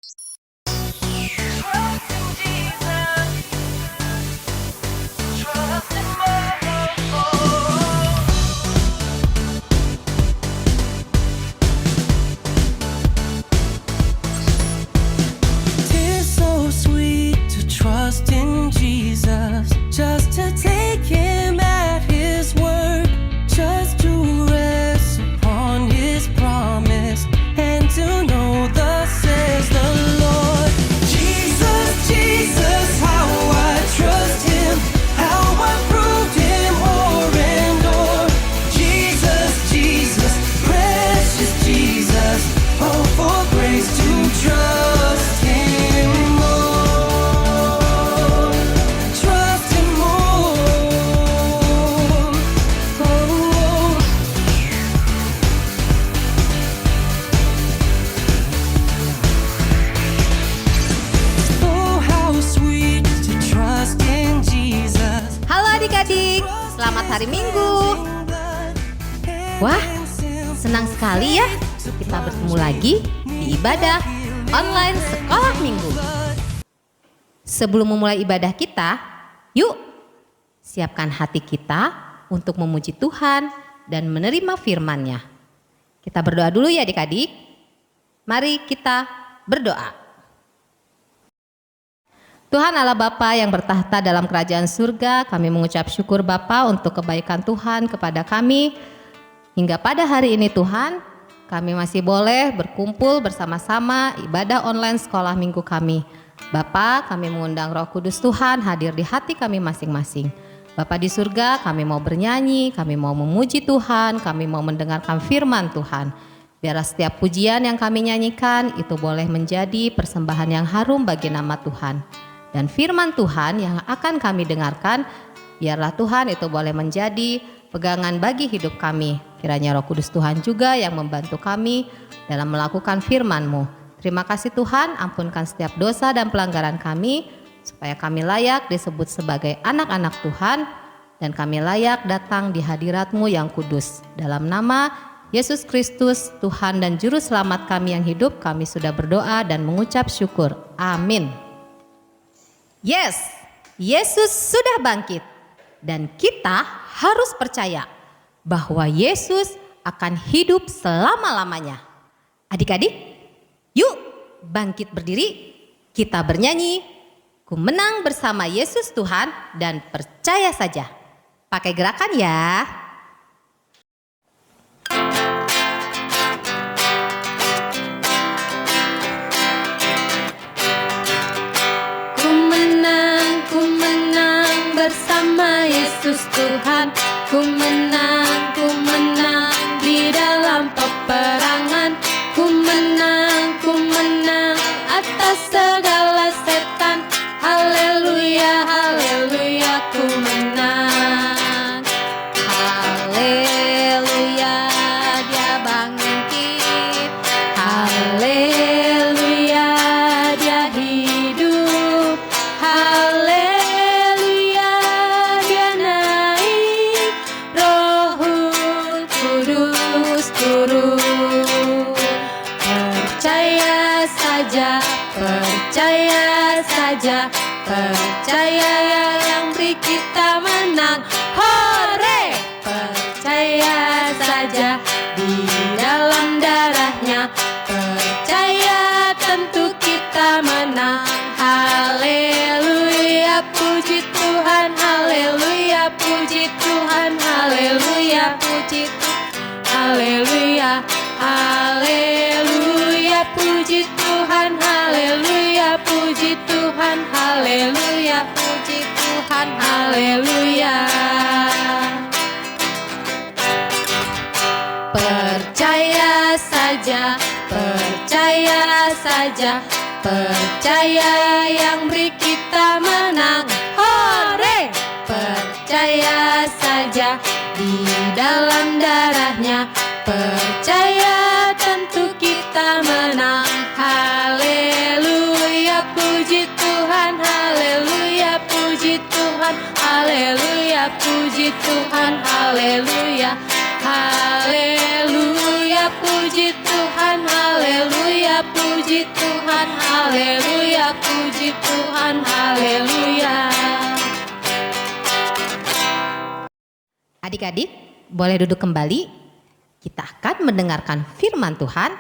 'Tis so sweet to trust in Jesus, just to take him at his word, just to rest upon his promise, and to know thus says the Lord. Jesus, Jesus, how I trust him, how I proved him o'er and o'er. Jesus, Jesus, precious Jesus, oh, for grace to trust him more, trust him more. Oh. Oh, how sweet to trust in Jesus. Halo adik-adik, selamat hari Minggu. Wah, senang sekali ya kita bertemu lagi di ibadah online sekolah minggu. Sebelum memulai ibadah kita, yuk siapkan hati kita untuk memuji Tuhan dan menerima firman-Nya. Kita berdoa dulu ya adik-adik. Mari kita berdoa. Tuhan Allah Bapa yang bertahta dalam kerajaan surga, kami mengucap syukur Bapa untuk kebaikan Tuhan kepada kami. Hingga pada hari ini Tuhan, kami masih boleh berkumpul bersama-sama ibadah online sekolah minggu kami. Bapa, kami mengundang Roh Kudus Tuhan hadir di hati kami masing-masing. Bapa di surga, kami mau bernyanyi, kami mau memuji Tuhan, kami mau mendengarkan firman Tuhan. Biarlah setiap pujian yang kami nyanyikan itu boleh menjadi persembahan yang harum bagi nama Tuhan. Dan firman Tuhan yang akan kami dengarkan, biarlah Tuhan itu boleh menjadi pegangan bagi hidup kami. Kiranya Roh Kudus Tuhan juga yang membantu kami dalam melakukan firman-Mu. Terima kasih Tuhan, ampunkan setiap dosa dan pelanggaran kami, supaya kami layak disebut sebagai anak-anak Tuhan, dan kami layak datang di hadirat-Mu yang kudus. Dalam nama Yesus Kristus, Tuhan dan Juru Selamat kami yang hidup, kami sudah berdoa dan mengucap syukur. Amin. Yes, Yesus sudah bangkit. Dan kita harus percaya bahwa Yesus akan hidup selama-lamanya. Adik-adik, yuk bangkit berdiri, kita bernyanyi, ku menang bersama Yesus Tuhan dan percaya saja. Pakai gerakan ya. Ku menang bersama Yesus Tuhan. Ku menang di dalam peperangan. Ku menang atas segala setan. Haleluya, haleluya, ku menang. Haleluya, dia bangkit. Haleluya, dia hidup. Haleluya, dia naik. Roh Kudus turun. Percaya saja, percaya saja, percaya yang beri kita menang. Hore! Percaya saja di dalam darahnya. Percaya tentu kita menang. Haleluya, puji Tuhan. Haleluya, puji Tuhan. Haleluya, puji Tuhan. Haleluya, haleluya, puji Tuhan. Haleluya, puji Tuhan. Haleluya, puji Tuhan. Haleluya. Percaya saja, percaya saja, percaya yang beri kita menang. Hore! Percaya saja di dalam darahnya. Percaya tentu kita menang. Haleluya, puji Tuhan. Haleluya, puji Tuhan. Haleluya, puji Tuhan. Haleluya. Haleluya, puji Tuhan. Haleluya, puji Tuhan, haleluya, puji Tuhan, haleluya. Adik-adik, boleh duduk kembali. Kita akan mendengarkan firman Tuhan.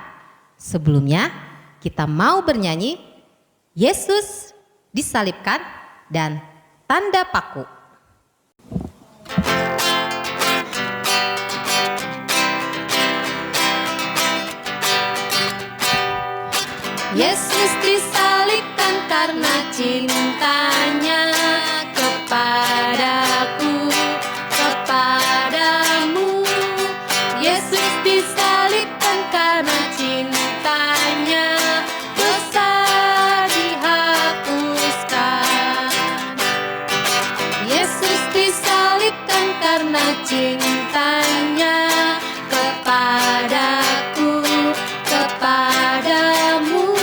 Sebelumnya, kita mau bernyanyi Yesus disalibkan dan tanda paku. Yesus disalibkan karena cintanya kepadaku, kepadamu. Yesus disalibkan karena cintanya, dosa dihapuskan. Yesus disalibkan karena cintanya kepadaku, kepadamu.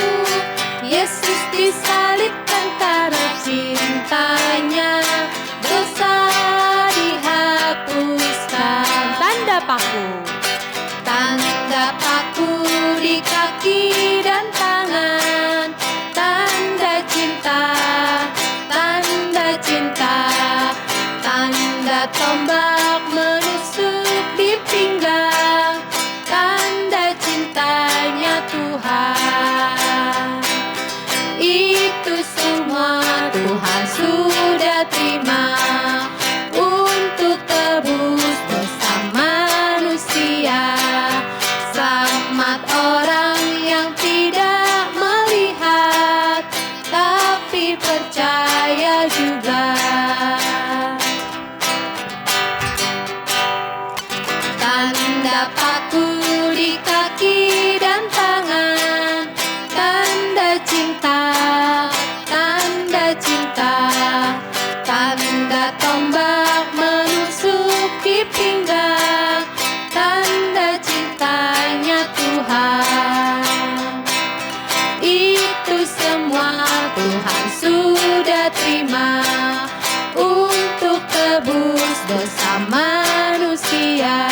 Yesus disalibkan karena cintanya, dosa dihapuskan. Tanda paku, tanda paku di kaki dan tangan, tanda cinta, tanda cinta, tanda tombak menusuk di pinggang, tanda cintanya Tuhan. Itu semua Tuhan sudah terima untuk tebus dosa manusia. Selamat orang yang tidak melihat tapi percaya juga. Tanda paku di kaki dan tangan, tanda cinta, tanda cinta, tanda tombak menusuk di pinggang, tanda cintanya Tuhan. Itu semua Tuhan sudah terima untuk tebus dosa manusia.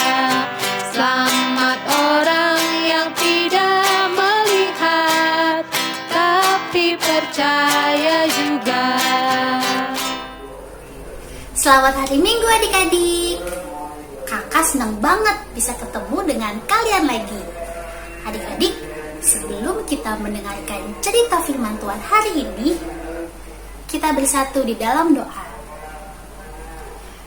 Selamat orang yang tidak melihat tapi percaya juga. Selamat hari Minggu adik-adik. Kakak senang banget bisa ketemu dengan kalian lagi. Adik-adik, sebelum kita mendengarkan cerita firman Tuhan hari ini, kita bersatu di dalam doa.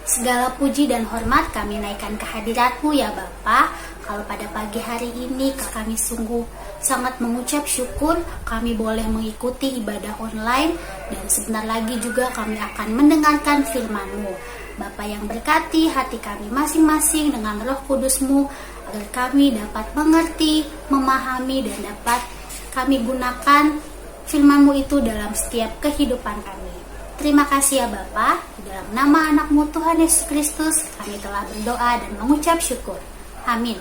Segala puji dan hormat kami naikkan ke hadirat-Mu ya Bapa. Kalau pada pagi hari ini kami sungguh sangat mengucap syukur kami boleh mengikuti ibadah online, dan sebentar lagi juga kami akan mendengarkan firman-Mu. Bapa yang berkati hati kami masing-masing dengan Roh Kudus-Mu, agar kami dapat mengerti, memahami, dan dapat kami gunakan firman-Mu itu dalam setiap kehidupan kami. Terima kasih ya Bapa, di dalam nama anak-Mu Tuhan Yesus Kristus kami telah berdoa dan mengucap syukur. Amin.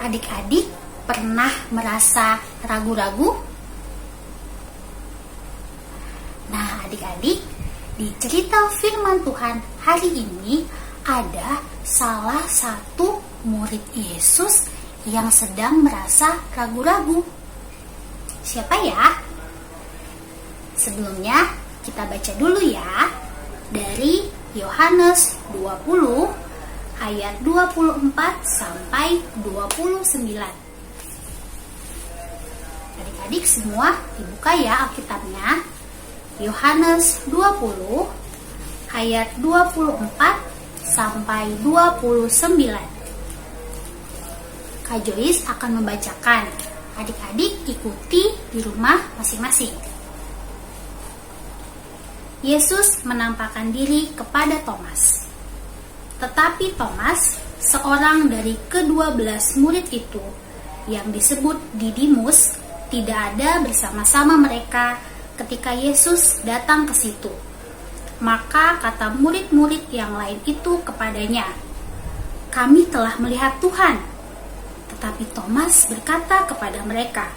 Adik-adik pernah merasa ragu-ragu? Nah adik-adik, di cerita firman Tuhan hari ini ada salah satu murid Yesus yang sedang merasa ragu-ragu. Siapa ya? Sebelumnya kita baca dulu ya dari Yohanes 20 ayat 24 sampai 29. Adik-adik semua dibuka ya Alkitabnya. Yohanes 20 ayat 24 sampai 29. Kak Joyce akan membacakan. Adik-adik ikuti di rumah masing-masing. Yesus menampakkan diri kepada Thomas. Tetapi Thomas, seorang dari ke-12 murid itu, yang disebut Didimus, tidak ada bersama-sama mereka ketika Yesus datang ke situ. Maka kata murid-murid yang lain itu kepadanya, "Kami telah melihat Tuhan." Tetapi Thomas berkata kepada mereka,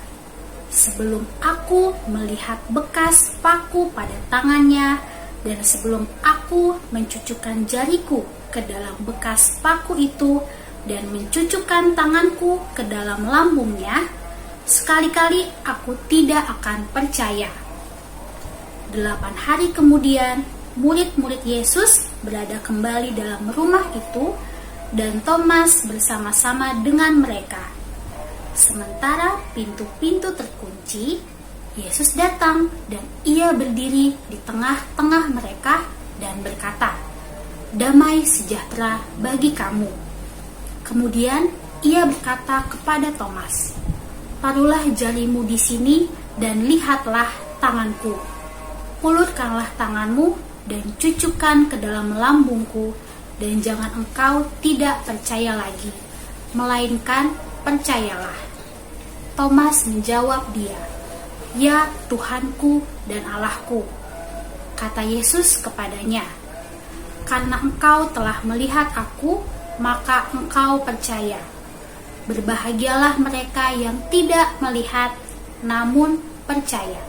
"Sebelum aku melihat bekas paku pada tangannya, dan sebelum aku mencucukkan jariku ke dalam bekas paku itu, dan mencucukkan tanganku ke dalam lambungnya, sekali-kali aku tidak akan percaya. 8 hari kemudian, murid-murid Yesus berada kembali dalam rumah itu dan Thomas bersama-sama dengan mereka. Sementara pintu-pintu terkunci, Yesus datang dan ia berdiri di tengah-tengah mereka dan berkata, "Damai sejahtera bagi kamu." Kemudian ia berkata kepada Thomas, "Taruhlah jarimu di sini dan lihatlah tanganku. Ulurkanlah tanganmu dan cucukkan ke dalam lambungku, dan jangan engkau tidak percaya lagi, melainkan percayalah." Thomas menjawab dia, "Ya Tuhanku dan Allahku." Kata Yesus kepadanya, "Karena engkau telah melihat aku, maka engkau percaya. Berbahagialah mereka yang tidak melihat, namun percaya."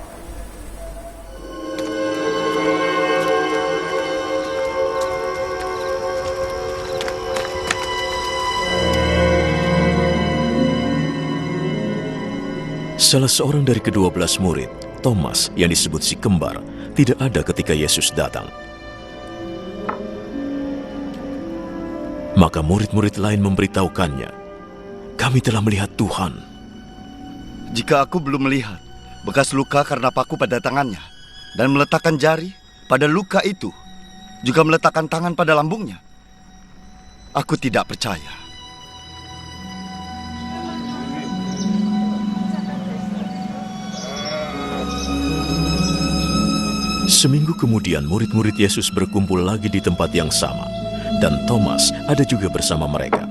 Salah seorang dari ke-12 murid, Thomas yang disebut si kembar, tidak ada ketika Yesus datang. Maka murid-murid lain memberitahukannya, "Kami telah melihat Tuhan." Jika aku belum melihat bekas luka karena paku pada tangannya, dan meletakkan jari pada luka itu, juga meletakkan tangan pada lambungnya, aku tidak percaya. Seminggu kemudian murid-murid Yesus berkumpul lagi di tempat yang sama, dan Thomas ada juga bersama mereka.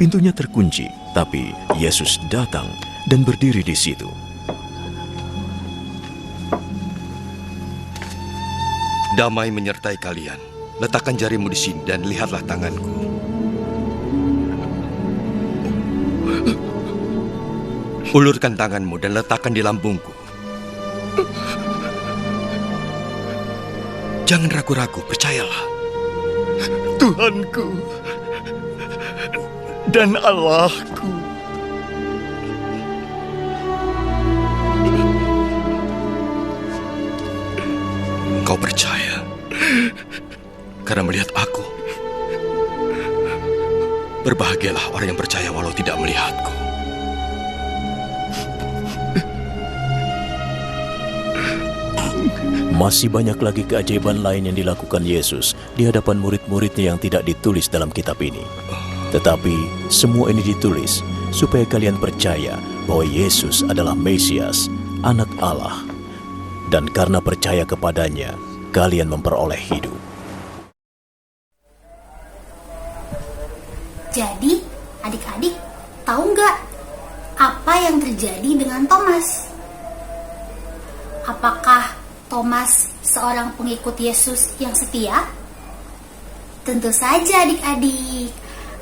Pintunya terkunci, tapi Yesus datang dan berdiri di situ. "Damai menyertai kalian. Letakkan jarimu di sini dan lihatlah tanganku. Ulurkan tanganmu dan letakkan di lambungku. Jangan ragu-ragu, percayalah." Tuhanku dan Allahku. Kau percaya karena melihat aku. Berbahagialah orang yang percaya walau tidak melihatku. Masih banyak lagi keajaiban lain yang dilakukan Yesus di hadapan murid-muridnya yang tidak ditulis dalam kitab ini. Tetapi semua ini ditulis supaya kalian percaya bahwa Yesus adalah Mesias, Anak Allah. Dan karena percaya kepadanya, kalian memperoleh hidup. Jadi, adik-adik, tahu nggak apa yang terjadi dengan Thomas? Apakah Thomas seorang pengikut Yesus yang setia? Tentu saja adik-adik,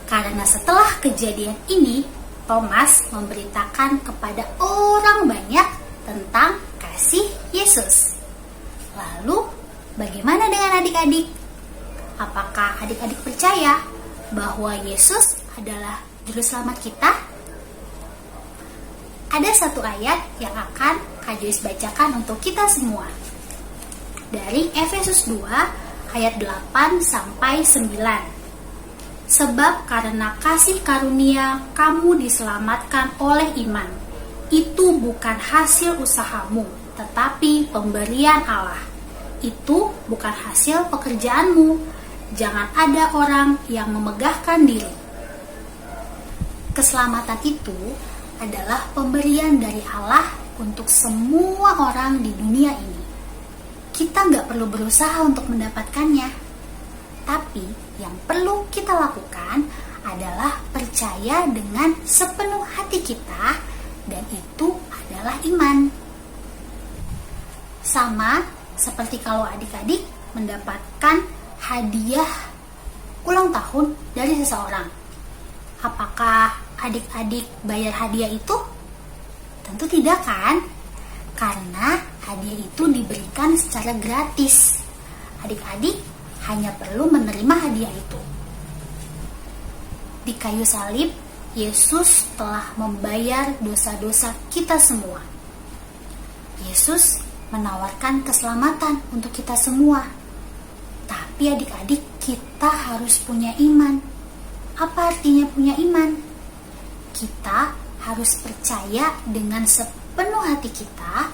karena setelah kejadian ini, Thomas memberitakan kepada orang banyak tentang kasih Yesus. Lalu, bagaimana dengan adik-adik? Apakah adik-adik percaya bahwa Yesus adalah juru selamat kita? Ada satu ayat yang akan Kak Joyce bacakan untuk kita semua. Dari Efesus 2 ayat 8 sampai 9. "Sebab karena kasih karunia kamu diselamatkan oleh iman. Itu bukan hasil usahamu, tetapi pemberian Allah. Itu bukan hasil pekerjaanmu. Jangan ada orang yang memegahkan diri." Keselamatan itu adalah pemberian dari Allah untuk semua orang di dunia ini. Kita nggak perlu berusaha untuk mendapatkannya. Tapi yang perlu kita lakukan adalah percaya dengan sepenuh hati kita, dan itu adalah iman. Sama seperti kalau adik-adik mendapatkan hadiah ulang tahun dari seseorang. Apakah adik-adik bayar hadiah itu? Tentu tidak kan? Karena hadiah itu diberikan secara gratis. Adik-adik hanya perlu menerima hadiah itu. Di kayu salib, Yesus telah membayar dosa-dosa kita semua. Yesus menawarkan keselamatan untuk kita semua. Tapi adik-adik, kita harus punya iman. Apa artinya punya iman? Kita harus percaya dengan sepenuh hati kita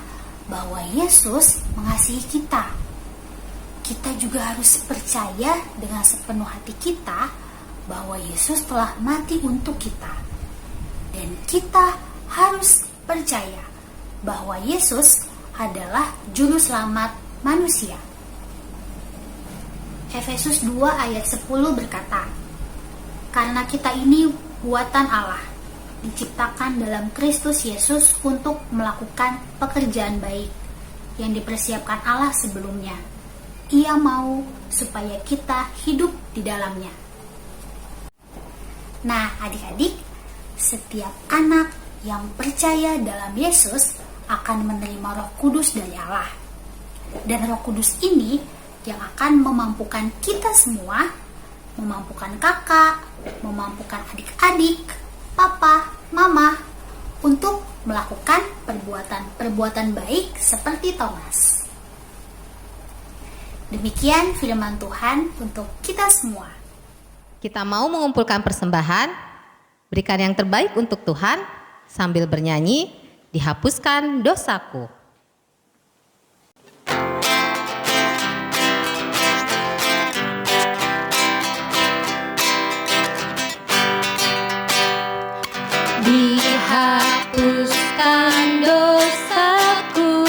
bahwa Yesus mengasihi kita. Kita juga harus percaya dengan sepenuh hati kita bahwa Yesus telah mati untuk kita. Dan kita harus percaya bahwa Yesus adalah juru selamat manusia. Efesus 2 ayat 10 berkata, "Karena kita ini buatan Allah, diciptakan dalam Kristus Yesus untuk melakukan pekerjaan baik yang dipersiapkan Allah sebelumnya. Ia mau supaya kita hidup di dalamnya." Nah, adik-adik, setiap anak yang percaya dalam Yesus akan menerima Roh Kudus dari Allah. Dan Roh Kudus ini yang akan memampukan kita semua, memampukan kakak, memampukan adik-adik, papa, mama, untuk melakukan perbuatan baik seperti Thomas. Demikian firman Tuhan untuk kita semua. Kita mau mengumpulkan persembahan, berikan yang terbaik untuk Tuhan, sambil bernyanyi, "Dihapuskan dosaku." Dihapuskan dosaku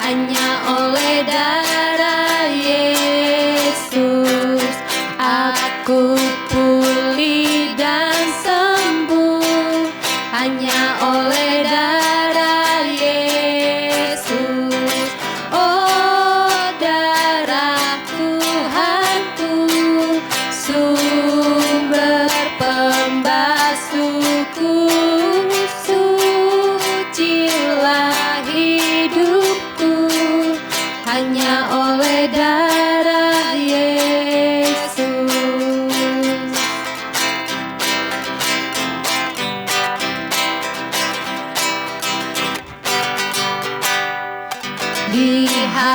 hanya oleh darah Yesus. Aku pulih dan sembuh hanya oleh darah Yesus. Oh, darah Tuhanku, sumber pembasuhku, sucilah hidupku hanya oleh darah Yesus.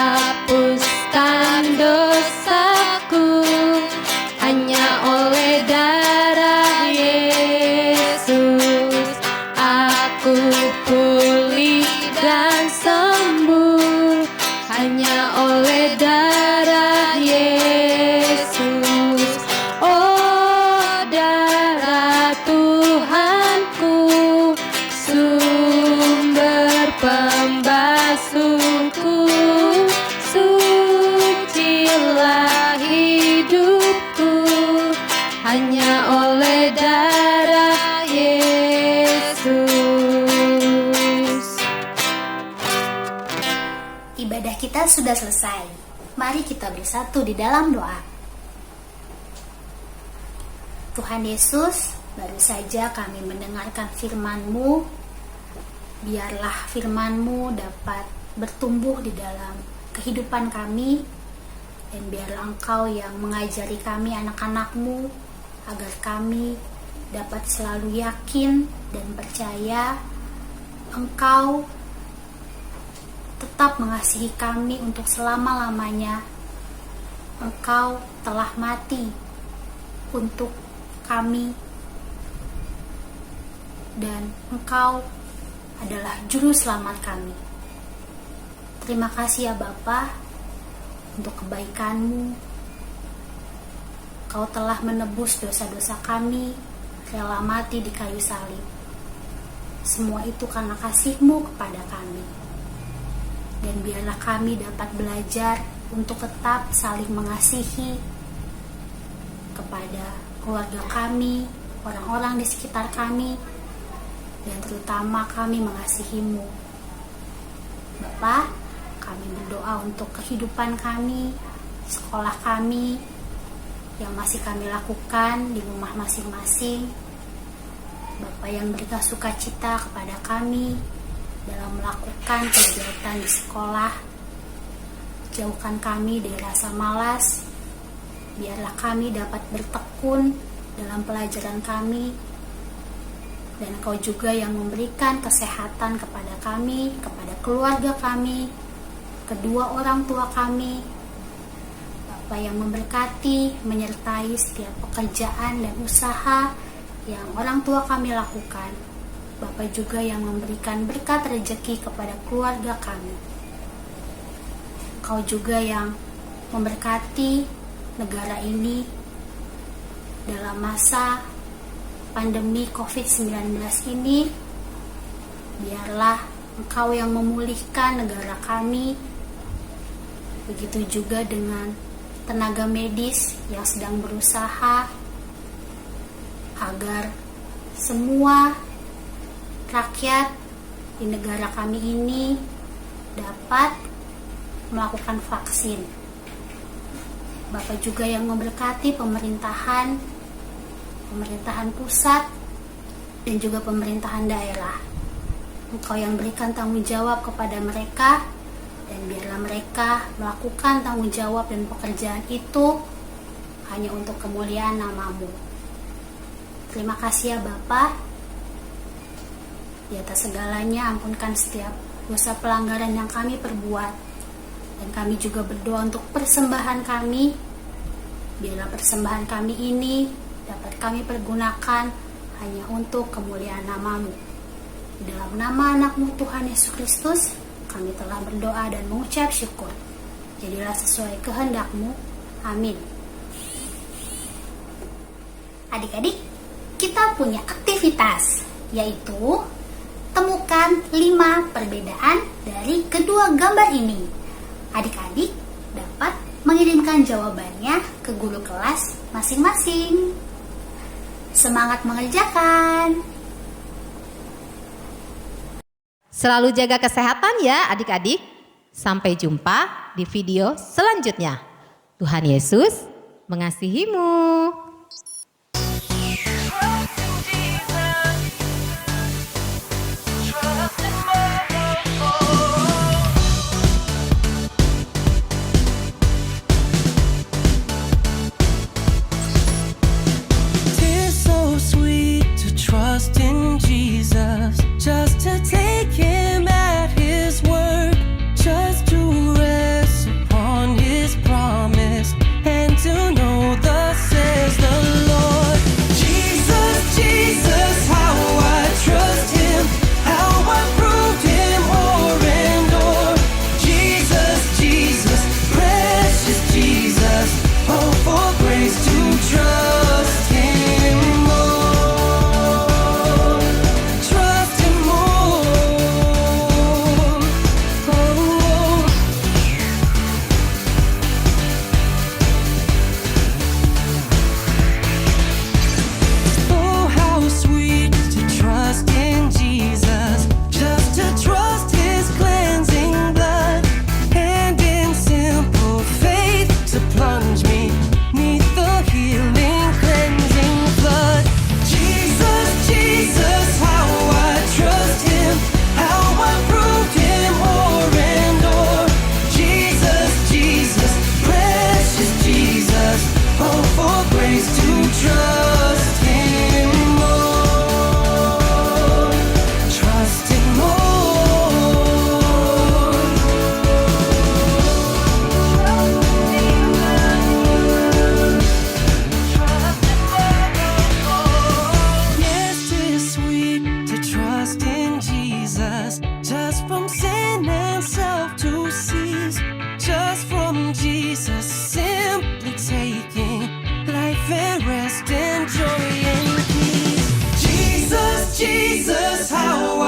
Dihapuskan dosaku hanya oleh darah Yesus. Aku pulih dan sembuh hanya oleh darah Yesus. Oh, darah Tuhanku, sumber pembasuhku, sucilah hidupku hanya oleh darah Yesus. Ibadah kita sudah selesai. Mari kita bersatu di dalam doa. Tuhan Yesus, baru saja kami mendengarkan firman-Mu. Biarlah firman-Mu dapat bertumbuh di dalam kehidupan kami, dan biarlah Engkau yang mengajari kami anak-anak-Mu, agar kami dapat selalu yakin dan percaya Engkau tetap mengasihi kami untuk selama-lamanya. Engkau telah mati untuk kami, dan Engkau adalah juru selamat kami. Terima kasih ya Bapa untuk kebaikan-Mu. Kau telah menebus dosa-dosa kami, rela mati di kayu salib. Semua itu karena kasih-Mu kepada kami. Dan biarlah kami dapat belajar untuk tetap saling mengasihi kepada keluarga kami, orang-orang di sekitar kami, dan terutama kami mengasihi-Mu. Bapa, kami berdoa untuk kehidupan kami, sekolah kami, yang masih kami lakukan di rumah masing-masing. Bapa yang berikan sukacita kepada kami dalam melakukan kegiatan di sekolah. Jauhkan kami dari rasa malas. Biarlah kami dapat bertekun dalam pelajaran kami, dan Engkau juga yang memberikan kesehatan kepada kami, kepada keluarga kami, kedua orang tua kami. Bapa yang memberkati, menyertai setiap pekerjaan dan usaha yang orang tua kami lakukan. Bapa juga yang memberikan berkat rezeki kepada keluarga kami. Engkau juga yang memberkati negara ini dalam masa pandemi COVID-19 ini. Biarlah Engkau yang memulihkan negara kami. Begitu juga dengan tenaga medis yang sedang berusaha agar semua rakyat di negara kami ini dapat melakukan vaksin. Bapak juga yang memberkati pemerintahan pusat dan juga pemerintahan daerah. Engkau yang berikan tanggung jawab kepada mereka, dan biarlah mereka melakukan tanggung jawab dan pekerjaan itu hanya untuk kemuliaan nama-Mu. Terima kasih ya Bapa. Di atas segalanya ampunkan setiap dosa pelanggaran yang kami perbuat. Dan kami juga berdoa untuk persembahan kami. Biarlah persembahan kami ini dapat kami pergunakan hanya untuk kemuliaan nama-Mu. Di dalam nama anak-Mu Tuhan Yesus Kristus, kami telah berdoa dan mengucap syukur. Jadilah sesuai kehendak-Mu. Amin. Adik-adik, kita punya aktivitas, yaitu temukan 5 perbedaan dari kedua gambar ini. Adik-adik dapat mengirimkan jawabannya ke guru kelas masing-masing. Semangat mengerjakan! Selalu jaga kesehatan ya adik-adik. Sampai jumpa di video selanjutnya. Tuhan Yesus mengasihimu. Trust in Jesus, just to take Him at His word, just to rest upon His promise, and to know thus says the Lord. Jesus, Jesus, how I trust Him, how I proved Him o'er and o'er. Jesus, Jesus, precious Jesus, oh for grace to trust Him more. Jesus, how